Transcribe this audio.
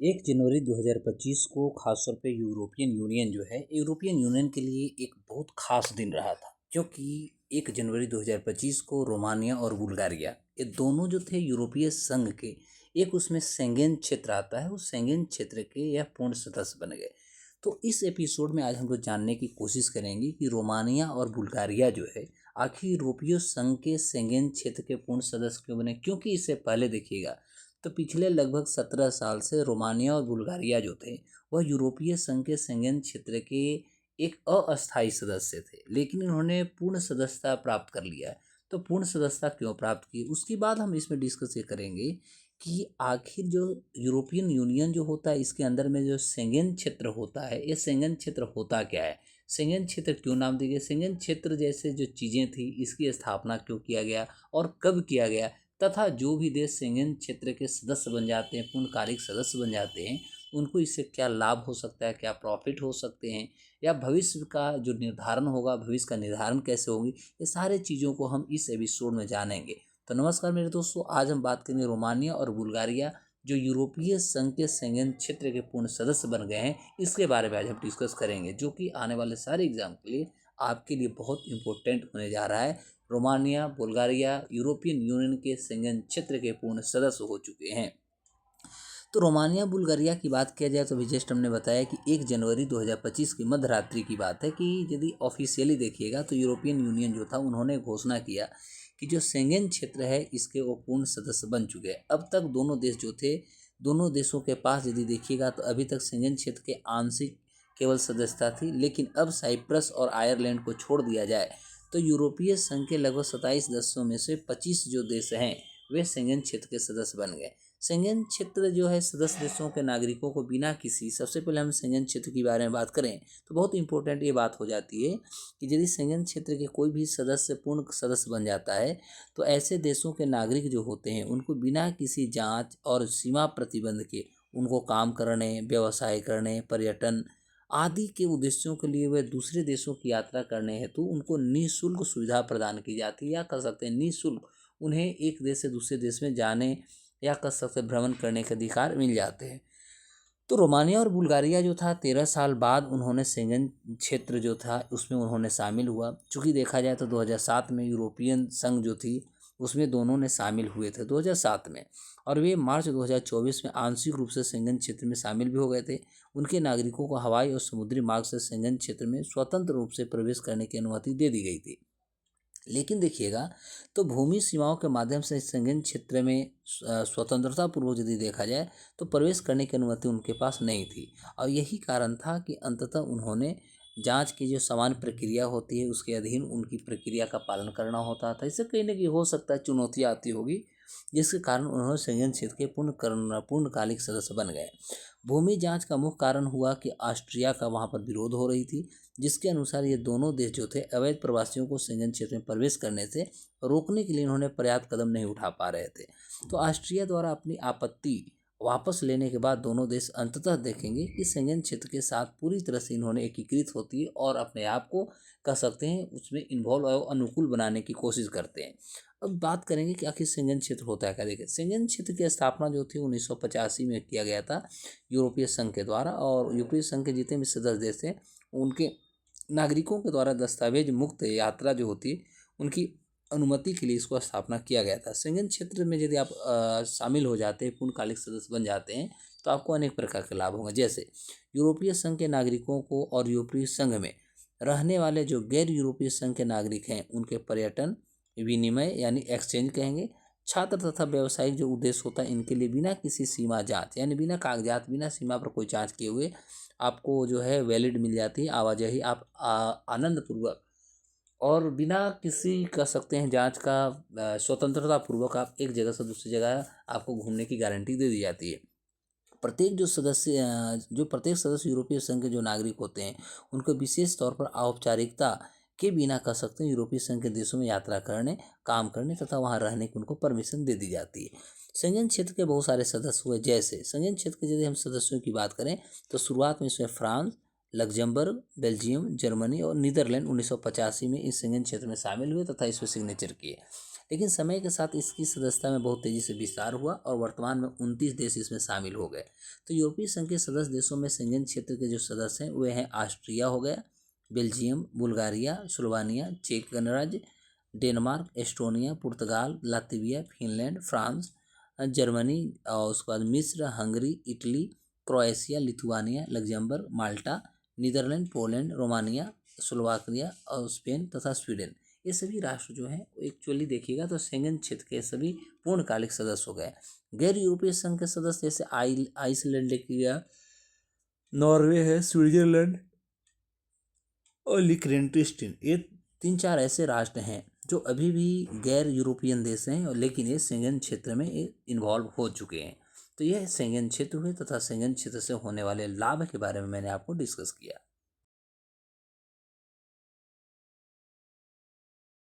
1 जनवरी 2025 को खासतौर पे यूरोपियन यूनियन जो है यूरोपियन यूनियन के लिए एक बहुत खास दिन रहा था, क्योंकि 1 जनवरी 2025 को रोमानिया और बुल्गारिया ये दोनों जो थे यूरोपीय संघ के एक उसमें शेंगेन क्षेत्र आता है, उस शेंगेन क्षेत्र के यह पूर्ण सदस्य बन गए। तो इस एपिसोड में आज हम लोग जानने की कोशिश करेंगे कि रोमानिया और बुल्गारिया जो है आखिर यूरोपीय संघ के शेंगेन क्षेत्र के पूर्ण सदस्य क्यों बने। क्योंकि इससे पहले देखिएगा तो पिछले लगभग 17 साल से रोमानिया और बुल्गारिया जो थे वह यूरोपीय संघ के शेंगेन क्षेत्र के एक अस्थायी सदस्य थे, लेकिन इन्होंने पूर्ण सदस्यता प्राप्त कर लिया है। तो पूर्ण सदस्यता क्यों प्राप्त की, उसके बाद हम इसमें डिस्कस ये करेंगे कि आखिर जो यूरोपियन यूनियन जो होता है इसके अंदर में जो शेंगेन क्षेत्र होता है, ये शेंगेन क्षेत्र होता क्या है, शेंगेन क्षेत्र क्यों नाम दिया गया, शेंगेन क्षेत्र जैसे जो चीज़ें थी इसकी स्थापना क्यों किया गया और कब किया गया, तथा जो भी देश शेंगेन क्षेत्र के सदस्य बन जाते हैं, पूर्णकालिक सदस्य बन जाते हैं, उनको इससे क्या लाभ हो सकता है, क्या प्रॉफिट हो सकते हैं, या भविष्य का जो निर्धारण होगा, भविष्य का निर्धारण कैसे होगी, ये सारे चीज़ों को हम इस एपिसोड में जानेंगे। तो नमस्कार मेरे दोस्तों, आज हम बात करेंगे रोमानिया और बुल्गारिया जो यूरोपीय संघ के शेंगेन क्षेत्र के पूर्ण सदस्य बन गए हैं, इसके बारे में आज हम डिस्कस करेंगे, जो कि आने वाले सारे एग्जाम के लिए आपके लिए बहुत इंपॉर्टेंट होने जा रहा है। रोमानिया बुल्गारिया यूरोपियन यूनियन के शेंगेन क्षेत्र के पूर्ण सदस्य हो चुके हैं। तो रोमानिया बुल्गारिया की बात किया जाए तो अभी जस्ट हमने बताया कि 1 जनवरी 2025 की मध्य रात्रि की बात है कि यदि ऑफिशियली देखिएगा तो यूरोपियन यूनियन जो था उन्होंने घोषणा किया कि जो शेंगेन क्षेत्र है इसके वो पूर्ण सदस्य बन चुके हैं। अब तक दोनों देश जो थे, दोनों देशों के पास यदि देखिएगा तो अभी तक शेंगेन क्षेत्र के आंशिक केवल सदस्यता थी, लेकिन अब साइप्रस और आयरलैंड को छोड़ दिया जाए तो यूरोपीय संघ के लगभग 27 देशों में से 25 जो देश हैं वे शेंगेन क्षेत्र के सदस्य बन गए। शेंगेन क्षेत्र जो है सदस्य देशों के नागरिकों को बिना किसी, सबसे पहले हम शेंगेन क्षेत्र के बारे में बात करें तो बहुत इंपॉर्टेंट ये बात हो जाती है कि यदि शेंगेन क्षेत्र के कोई भी सदस्य पूर्ण सदस्य बन जाता है तो ऐसे देशों के नागरिक जो होते हैं उनको बिना किसी जांच और सीमा प्रतिबंध के उनको काम करने, व्यवसाय करने, पर्यटन आदि के उद्देश्यों के लिए वे दूसरे देशों की यात्रा करने हेतु उनको निःशुल्क सुविधा प्रदान की जाती है, या कह सकते हैं निःशुल्क उन्हें एक देश से दूसरे देश में जाने या कह सकते भ्रमण करने के अधिकार मिल जाते हैं। तो रोमानिया और बुल्गारिया जो था 13 साल बाद उन्होंने शेंगेन क्षेत्र जो था उसमें उन्होंने शामिल हुआ। चूँकि देखा जाए तो 2007 में यूरोपियन संघ जो थी उसमें दोनों ने शामिल हुए थे 2007 में, और वे मार्च 2024 में आंशिक रूप से शेंगेन क्षेत्र में शामिल भी हो गए थे। उनके नागरिकों को हवाई और समुद्री मार्ग से शेंगेन क्षेत्र में स्वतंत्र रूप से प्रवेश करने की अनुमति दे दी गई थी। लेकिन देखिएगा तो भूमि सीमाओं के माध्यम से शेंगेन क्षेत्र में स्वतंत्रता पूर्वक यदि देखा जाए तो प्रवेश करने की अनुमति उनके पास नहीं थी, और यही कारण था कि अंततः उन्होंने जांच की जो सामान्य प्रक्रिया होती है उसके अधीन उनकी प्रक्रिया का पालन करना होता था। इससे कहीं ना कहीं हो सकता है चुनौतियाँ आती होगी, जिसके कारण उन्होंने शेंगेन क्षेत्र के पूर्णकालिक सदस्य बन गए। भूमि जांच का मुख्य कारण हुआ कि ऑस्ट्रिया का वहाँ पर विरोध हो रही थी, जिसके अनुसार ये दोनों देश जो थे अवैध प्रवासियों को शेंगेन क्षेत्र में प्रवेश करने से रोकने के लिए इन्होंने पर्याप्त कदम नहीं उठा पा रहे थे। तो ऑस्ट्रिया द्वारा अपनी आपत्ति वापस लेने के बाद दोनों देश अंततः देखेंगे कि शेंगेन क्षेत्र के साथ पूरी तरह से इन्होंने एकीकृत होती है और अपने आप को कह सकते हैं उसमें इन्वॉल्व और अनुकूल बनाने की कोशिश करते हैं। अब बात करेंगे कि आखिर शेंगेन क्षेत्र होता है क्या। देखिए, शेंगेन क्षेत्र की स्थापना जो थी 1985 में किया गया था यूरोपीय संघ के द्वारा, और यूरोपीय संघ के जितने भी सदस्य देश थे उनके नागरिकों के द्वारा दस्तावेज मुक्त यात्रा जो होती है उनकी अनुमति के लिए इसको स्थापना किया गया था। शेंगेन क्षेत्र में यदि आप शामिल हो जाते हैं, पूर्णकालिक सदस्य बन जाते हैं, तो आपको अनेक प्रकार के लाभ होंगे। जैसे यूरोपीय संघ के नागरिकों को और यूरोपीय संघ में रहने वाले जो गैर यूरोपीय संघ के नागरिक हैं उनके पर्यटन विनिमय यानी एक्सचेंज कहेंगे, छात्र तथा व्यवसायिक जो उद्देश्य होता है इनके लिए बिना किसी सीमा जांच यानी बिना कागजात, बिना सीमा पर कोई जांच किए हुए आपको जो है वैलिड मिल जाती है आवाजाही, आप आनंद पूर्वक और बिना किसी कह सकते हैं जांच का स्वतंत्रता पूर्वक आप एक जगह से दूसरी जगह आपको घूमने की गारंटी दे दी जाती है। प्रत्येक सदस्य यूरोपीय संघ के जो नागरिक होते हैं उनको विशेष तौर पर औपचारिकता के बिना कह सकते हैं यूरोपीय संघ के देशों में यात्रा करने, काम करने तथा वहाँ रहने की उनको परमिशन दे दी जाती है। शेंगेन क्षेत्र के बहुत सारे सदस्य हुए। जैसे शेंगेन क्षेत्र के यदि हम सदस्यों की बात करें तो शुरुआत में इसमें फ्रांस, लग्जमबर्ग, बेल्जियम, जर्मनी और नीदरलैंड 1985 में इस शेंगेन क्षेत्र में शामिल हुए तथा इस पर सिग्नेचर किए। लेकिन समय के साथ इसकी सदस्यता में बहुत तेज़ी से विस्तार हुआ और वर्तमान में 29 देश इसमें शामिल हो गए। तो यूरोपीय संघ के सदस्य देशों में शेंगेन क्षेत्र के जो सदस्य हैं वे हैं ऑस्ट्रिया हो गया, बेल्जियम, बुल्गारिया, स्लोवानिया, चेक गणराज्य, डेनमार्क, एस्टोनिया, पुर्तगाल, लातविया, फिनलैंड, फ्रांस, जर्मनी और उसके बाद मिस्र, Hungary, Italy, Croatia, Lithuania, Luxembourg, Malta, Netherland, Poland, Romania, Slovakia और स्पेन तथा स्वीडन। ये सभी राष्ट्र जो हैं एक्चुअली देखिएगा तो शेंगेन क्षेत्र के सभी पूर्णकालिक सदस्य हो गए। गैर यूरोपीय संघ के सदस्य जैसे आइसलैंड देखिएगा, नॉर्वे है, स्विट्जरलैंड और लिक्रेंटिस्टीन, ये 3-4 ऐसे राष्ट्र हैं जो अभी भी गैर यूरोपियन देश हैं और लेकिन ये शेंगेन क्षेत्र में इन्वॉल्व हो चुके हैं। तो यह शेंगेन क्षेत्र हुए तथा शेंगेन क्षेत्र से होने वाले लाभ के बारे में मैंने आपको डिस्कस किया।